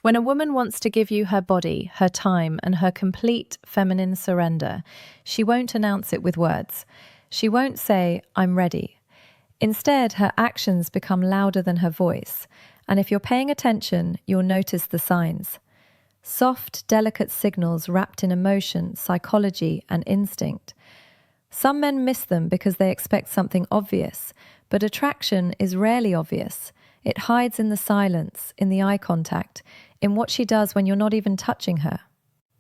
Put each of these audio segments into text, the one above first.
When a woman wants to give you her body, her time, and her complete feminine surrender, she won't announce it with words. She won't say, "I'm ready." Instead, her actions become louder than her voice. And if you're paying attention, you'll notice the signs. Soft, delicate signals wrapped in emotion, psychology, and instinct. Some men miss them because they expect something obvious, but attraction is rarely obvious. It hides in the silence, in the eye contact, in what she does when you're not even touching her.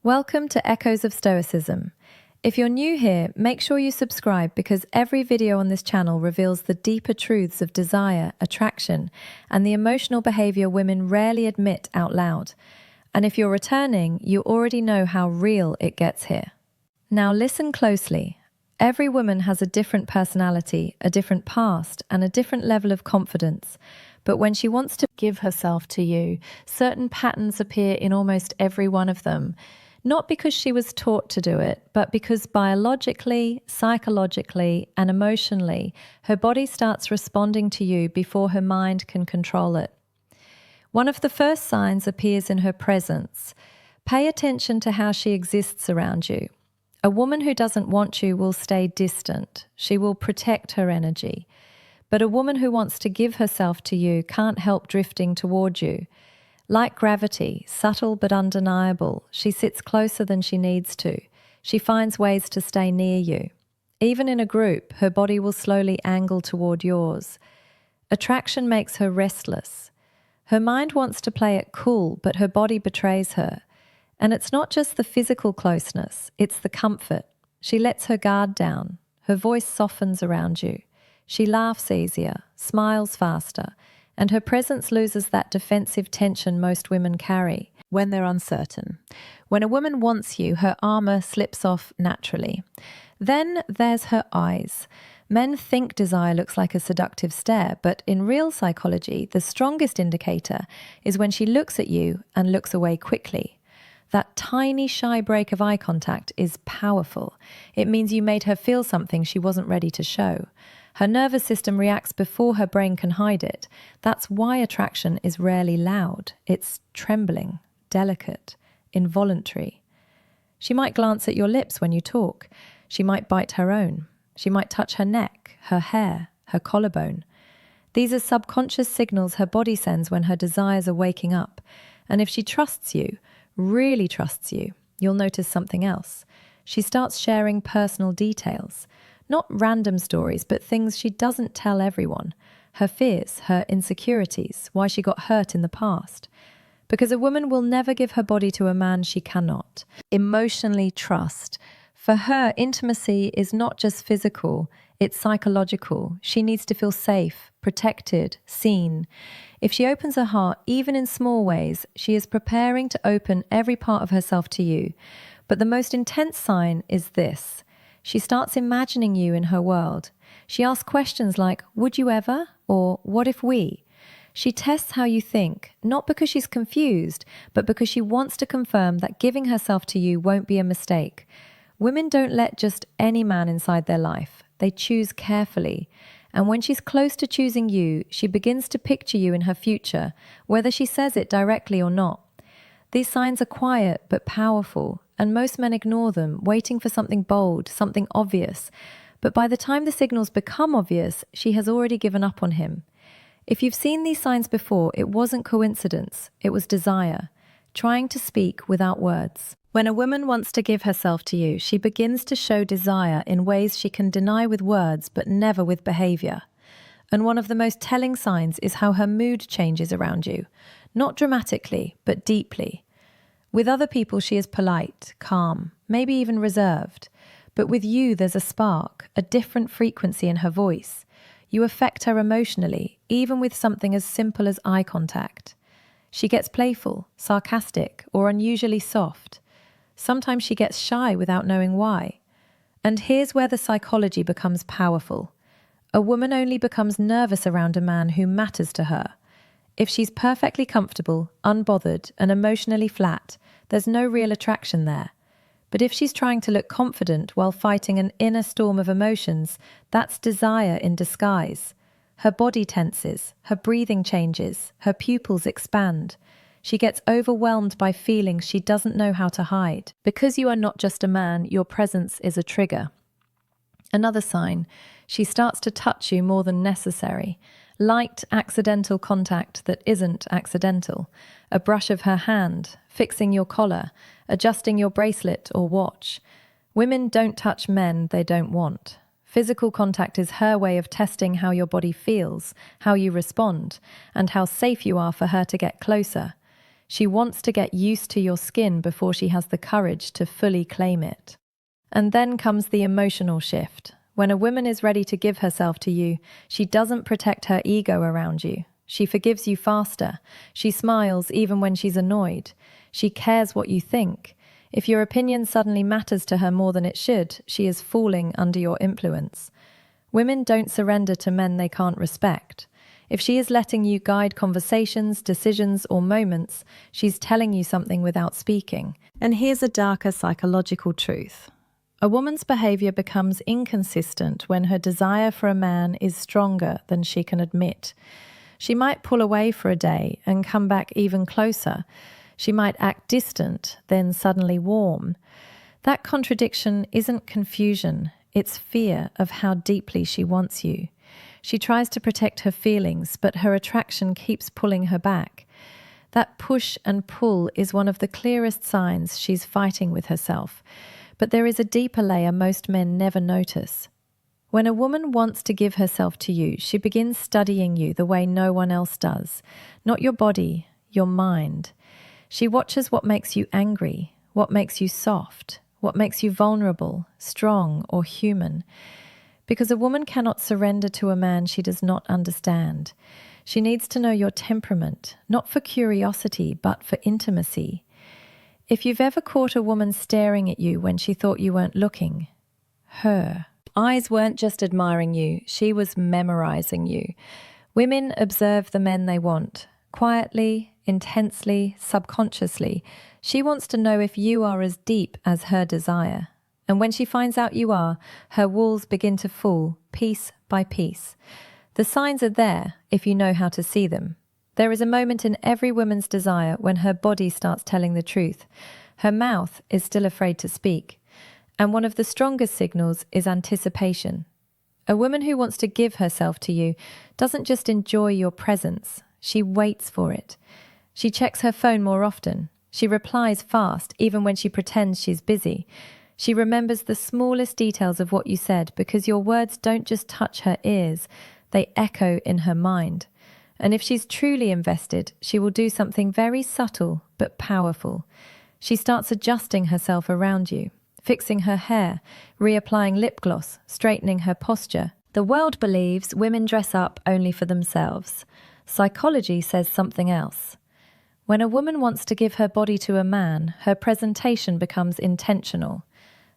Welcome to Echoes of Stoicism. If you're new here, make sure you subscribe because every video on this channel reveals the deeper truths of desire, attraction, and the emotional behavior women rarely admit out loud. And if you're returning, you already know how real it gets here. Now listen closely. Every woman has a different personality, a different past, and a different level of confidence. But when she wants to give herself to you, certain patterns appear in almost every one of them. Not because she was taught to do it, but because biologically, psychologically, and emotionally, her body starts responding to you before her mind can control it. One of the first signs appears in her presence. Pay attention to how she exists around you. A woman who doesn't want you will stay distant. She will protect her energy. But a woman who wants to give herself to you can't help drifting toward you. Like gravity, subtle but undeniable, she sits closer than she needs to. She finds ways to stay near you. Even in a group, her body will slowly angle toward yours. Attraction makes her restless. Her mind wants to play it cool, but her body betrays her. And it's not just the physical closeness, it's the comfort. She lets her guard down. Her voice softens around you. She laughs easier, smiles faster, and her presence loses that defensive tension most women carry when they're uncertain. When a woman wants you, her armor slips off naturally. Then there's her eyes. Men think desire looks like a seductive stare, but in real psychology, the strongest indicator is when she looks at you and looks away quickly. That tiny, shy break of eye contact is powerful. It means you made her feel something she wasn't ready to show. Her nervous system reacts before her brain can hide it. That's why attraction is rarely loud. It's trembling, delicate, involuntary. She might glance at your lips when you talk. She might bite her own. She might touch her neck, her hair, her collarbone. These are subconscious signals her body sends when her desires are waking up. And if she trusts you, really trusts you, you'll notice something else. She starts sharing personal details. Not random stories, but things she doesn't tell everyone. Her fears, her insecurities, why she got hurt in the past. Because a woman will never give her body to a man she cannot emotionally trust. For her, intimacy is not just physical, it's psychological. She needs to feel safe, protected, seen. If she opens her heart, even in small ways, she is preparing to open every part of herself to you. But the most intense sign is this. She starts imagining you in her world. She asks questions like, "Would you ever?" or "What if we?" She tests how you think, not because she's confused, but because she wants to confirm that giving herself to you won't be a mistake. Women don't let just any man inside their life. They choose carefully. And when she's close to choosing you, she begins to picture you in her future, whether she says it directly or not. These signs are quiet but powerful, and most men ignore them, waiting for something bold, something obvious. But by the time the signals become obvious, she has already given up on him. If you've seen these signs before, it wasn't coincidence, it was desire, trying to speak without words. When a woman wants to give herself to you, she begins to show desire in ways she can deny with words but never with behavior. And one of the most telling signs is how her mood changes around you. Not dramatically, but deeply. With other people, she is polite, calm, maybe even reserved. But with you, there's a spark, a different frequency in her voice. You affect her emotionally, even with something as simple as eye contact. She gets playful, sarcastic, or unusually soft. Sometimes she gets shy without knowing why. And here's where the psychology becomes powerful. A woman only becomes nervous around a man who matters to her. If she's perfectly comfortable, unbothered, and emotionally flat, there's no real attraction there. But if she's trying to look confident while fighting an inner storm of emotions, that's desire in disguise. Her body tenses, her breathing changes, her pupils expand. She gets overwhelmed by feelings she doesn't know how to hide. Because you are not just a man, your presence is a trigger. Another sign, she starts to touch you more than necessary. Light, accidental contact that isn't accidental. A brush of her hand, fixing your collar, adjusting your bracelet or watch. Women don't touch men they don't want. Physical contact is her way of testing how your body feels, how you respond, and how safe you are for her to get closer. She wants to get used to your skin before she has the courage to fully claim it. And then comes the emotional shift. When a woman is ready to give herself to you, she doesn't protect her ego around you. She forgives you faster. She smiles even when she's annoyed. She cares what you think. If your opinion suddenly matters to her more than it should, she is falling under your influence. Women don't surrender to men they can't respect. If she is letting you guide conversations, decisions, or moments, she's telling you something without speaking. And here's a darker psychological truth. A woman's behavior becomes inconsistent when her desire for a man is stronger than she can admit. She might pull away for a day and come back even closer. She might act distant, then suddenly warm. That contradiction isn't confusion, it's fear of how deeply she wants you. She tries to protect her feelings, but her attraction keeps pulling her back. That push and pull is one of the clearest signs she's fighting with herself. But there is a deeper layer most men never notice. When a woman wants to give herself to you, she begins studying you the way no one else does. Not your body, your mind. She watches what makes you angry, what makes you soft, what makes you vulnerable, strong, or human. Because a woman cannot surrender to a man she does not understand. She needs to know your temperament, not for curiosity, but for intimacy. If you've ever caught a woman staring at you when she thought you weren't looking, her eyes weren't just admiring you, she was memorizing you. Women observe the men they want, quietly, intensely, subconsciously. She wants to know if you are as deep as her desire. And when she finds out you are, her walls begin to fall, piece by piece. The signs are there, if you know how to see them. There is a moment in every woman's desire when her body starts telling the truth. Her mouth is still afraid to speak. And one of the strongest signals is anticipation. A woman who wants to give herself to you doesn't just enjoy your presence, she waits for it. She checks her phone more often. She replies fast, even when she pretends she's busy. She remembers the smallest details of what you said because your words don't just touch her ears, they echo in her mind. And if she's truly invested, she will do something very subtle but powerful. She starts adjusting herself around you, fixing her hair, reapplying lip gloss, straightening her posture. The world believes women dress up only for themselves. Psychology says something else. When a woman wants to give her body to a man, her presentation becomes intentional.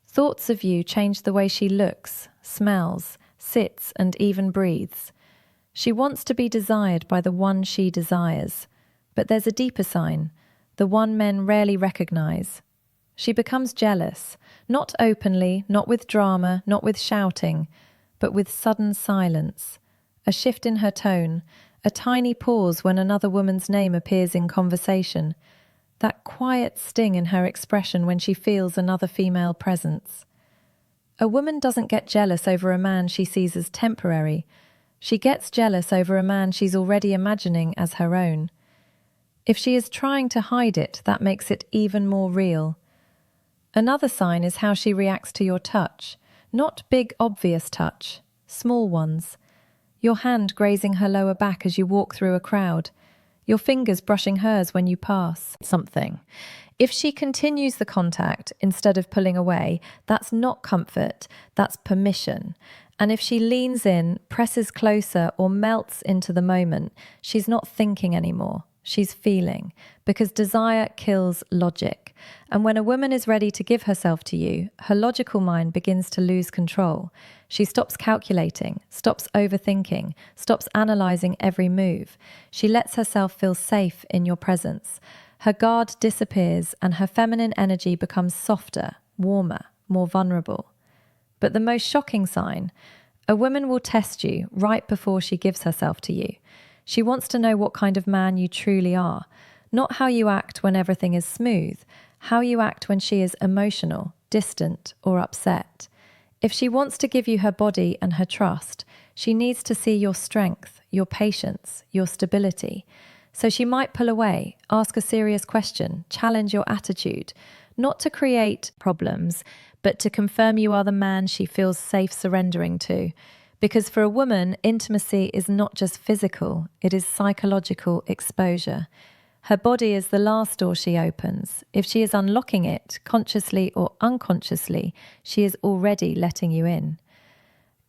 Thoughts of you change the way she looks, smells, sits, and even breathes. She wants to be desired by the one she desires. But there's a deeper sign, the one men rarely recognize. She becomes jealous, not openly, not with drama, not with shouting, but with sudden silence. A shift in her tone, a tiny pause when another woman's name appears in conversation. That quiet sting in her expression when she feels another female presence. A woman doesn't get jealous over a man she sees as temporary. She gets jealous over a man she's already imagining as her own. If she is trying to hide it, that makes it even more real. Another sign is how she reacts to your touch. Not big, obvious touch, small ones. Your hand grazing her lower back as you walk through a crowd. Your fingers brushing hers when you pass. Something. If she continues the contact instead of pulling away, that's not comfort, that's permission. And if she leans in, presses closer, or melts into the moment, she's not thinking anymore. She's feeling, because desire kills logic. And when a woman is ready to give herself to you, her logical mind begins to lose control. She stops calculating, stops overthinking, stops analyzing every move. She lets herself feel safe in your presence. Her guard disappears and her feminine energy becomes softer, warmer, more vulnerable. But the most shocking sign, a woman will test you right before she gives herself to you. She wants to know what kind of man you truly are. Not how you act when everything is smooth, how you act when she is emotional, distant, or upset. If she wants to give you her body and her trust, she needs to see your strength, your patience, your stability. So she might pull away, ask a serious question, challenge your attitude, not to create problems, but to confirm you are the man she feels safe surrendering to. Because for a woman, intimacy is not just physical, it is psychological exposure. Her body is the last door she opens. If she is unlocking it, consciously or unconsciously, she is already letting you in.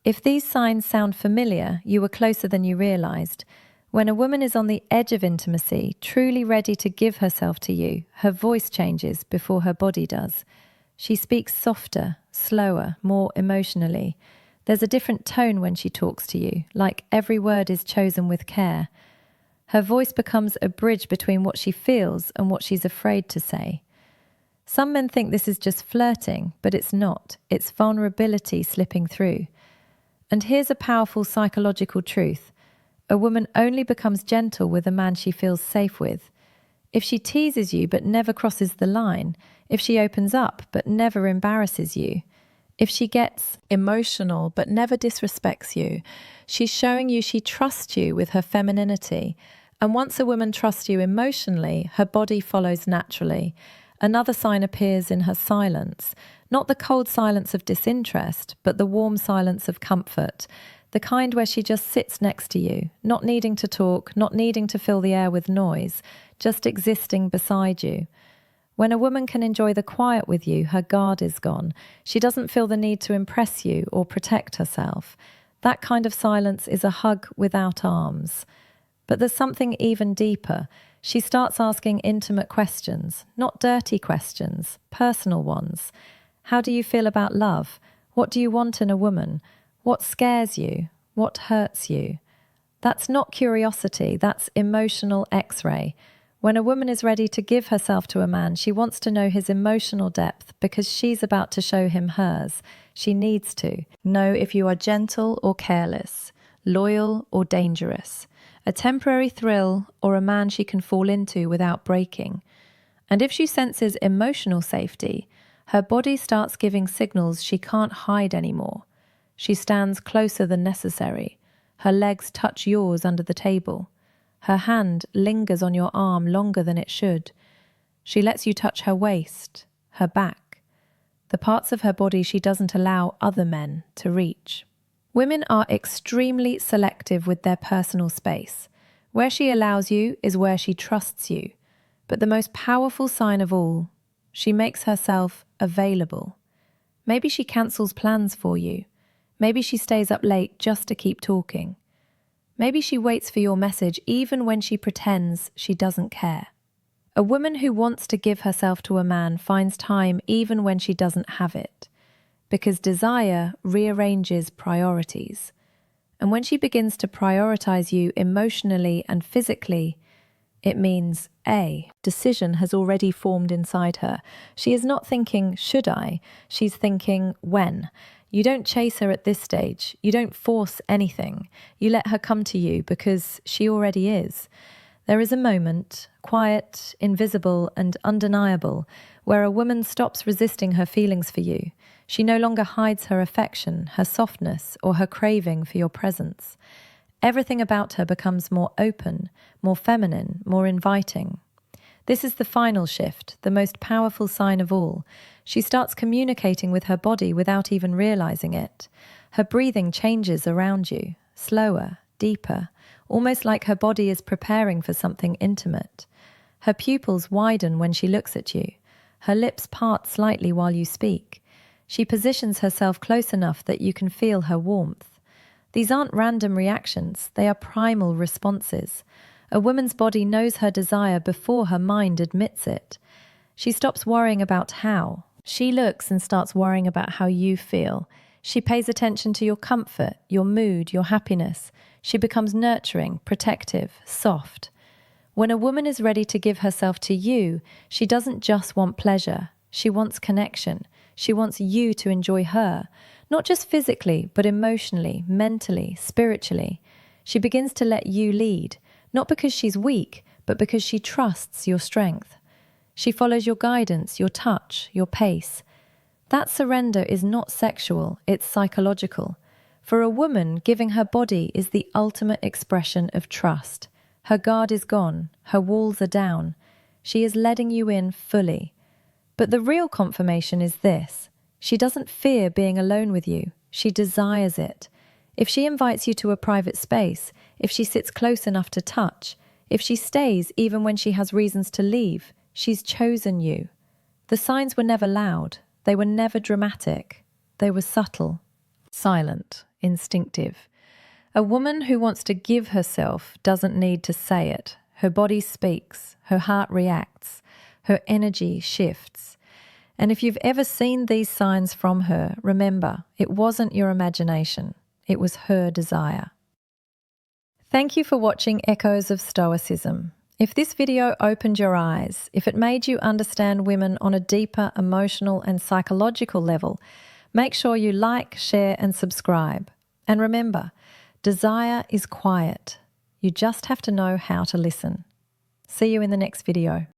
If these signs sound familiar, you were closer than you realized. When a woman is on the edge of intimacy, truly ready to give herself to you, her voice changes before her body does. She speaks softer, slower, more emotionally. There's a different tone when she talks to you, like every word is chosen with care. Her voice becomes a bridge between what she feels and what she's afraid to say. Some men think this is just flirting, but it's not. It's vulnerability slipping through. And here's a powerful psychological truth. A woman only becomes gentle with a man she feels safe with. If she teases you but never crosses the line, if she opens up but never embarrasses you, if she gets emotional but never disrespects you, she's showing you she trusts you with her femininity. And once a woman trusts you emotionally, her body follows naturally. Another sign appears in her silence, not the cold silence of disinterest, but the warm silence of comfort, the kind where she just sits next to you, not needing to talk, not needing to fill the air with noise, just existing beside you. When a woman can enjoy the quiet with you, her guard is gone. She doesn't feel the need to impress you or protect herself. That kind of silence is a hug without arms. But there's something even deeper. She starts asking intimate questions, not dirty questions, personal ones. How do you feel about love? What do you want in a woman? What scares you? What hurts you? That's not curiosity, that's emotional X-ray. When a woman is ready to give herself to a man, she wants to know his emotional depth because she's about to show him hers. She needs to know if you are gentle or careless, loyal or dangerous, a temporary thrill or a man she can fall into without breaking. And if she senses emotional safety, her body starts giving signals she can't hide anymore. She stands closer than necessary. Her legs touch yours under the table. Her hand lingers on your arm longer than it should. She lets you touch her waist, her back, the parts of her body she doesn't allow other men to reach. Women are extremely selective with their personal space. Where she allows you is where she trusts you. But the most powerful sign of all, she makes herself available. Maybe she cancels plans for you. Maybe she stays up late just to keep talking. Maybe she waits for your message even when she pretends she doesn't care. A woman who wants to give herself to a man finds time even when she doesn't have it, because desire rearranges priorities. And when she begins to prioritize you emotionally and physically, it means A, decision has already formed inside her. She is not thinking, should I? She's thinking, when? You don't chase her at this stage. You don't force anything. You let her come to you because she already is. There is a moment, quiet, invisible, and undeniable, where a woman stops resisting her feelings for you. She no longer hides her affection, her softness, or her craving for your presence. Everything about her becomes more open, more feminine, more inviting. This is the final shift, the most powerful sign of all. She starts communicating with her body without even realizing it. Her breathing changes around you, slower, deeper, almost like her body is preparing for something intimate. Her pupils widen when she looks at you. Her lips part slightly while you speak. She positions herself close enough that you can feel her warmth. These aren't random reactions, they are primal responses. A woman's body knows her desire before her mind admits it. She stops worrying about how. She looks and starts worrying about how you feel. She pays attention to your comfort, your mood, your happiness. She becomes nurturing, protective, soft. When a woman is ready to give herself to you, she doesn't just want pleasure. She wants connection. She wants you to enjoy her, not just physically, but emotionally, mentally, spiritually. She begins to let you lead. Not because she's weak, but because she trusts your strength. She follows your guidance, your touch, your pace. That surrender is not sexual, it's psychological. For a woman, giving her body is the ultimate expression of trust. Her guard is gone, her walls are down. She is letting you in fully. But the real confirmation is this: she doesn't fear being alone with you, she desires it. If she invites you to a private space, if she sits close enough to touch, if she stays even when she has reasons to leave, she's chosen you. The signs were never loud, they were never dramatic, they were subtle, silent, instinctive. A woman who wants to give herself doesn't need to say it. Her body speaks, her heart reacts, her energy shifts. And if you've ever seen these signs from her, remember, it wasn't your imagination, it was her desire. Thank you for watching Echoes of Stoicism. If this video opened your eyes, if it made you understand women on a deeper emotional and psychological level, make sure you like, share and subscribe. And remember, desire is quiet. You just have to know how to listen. See you in the next video.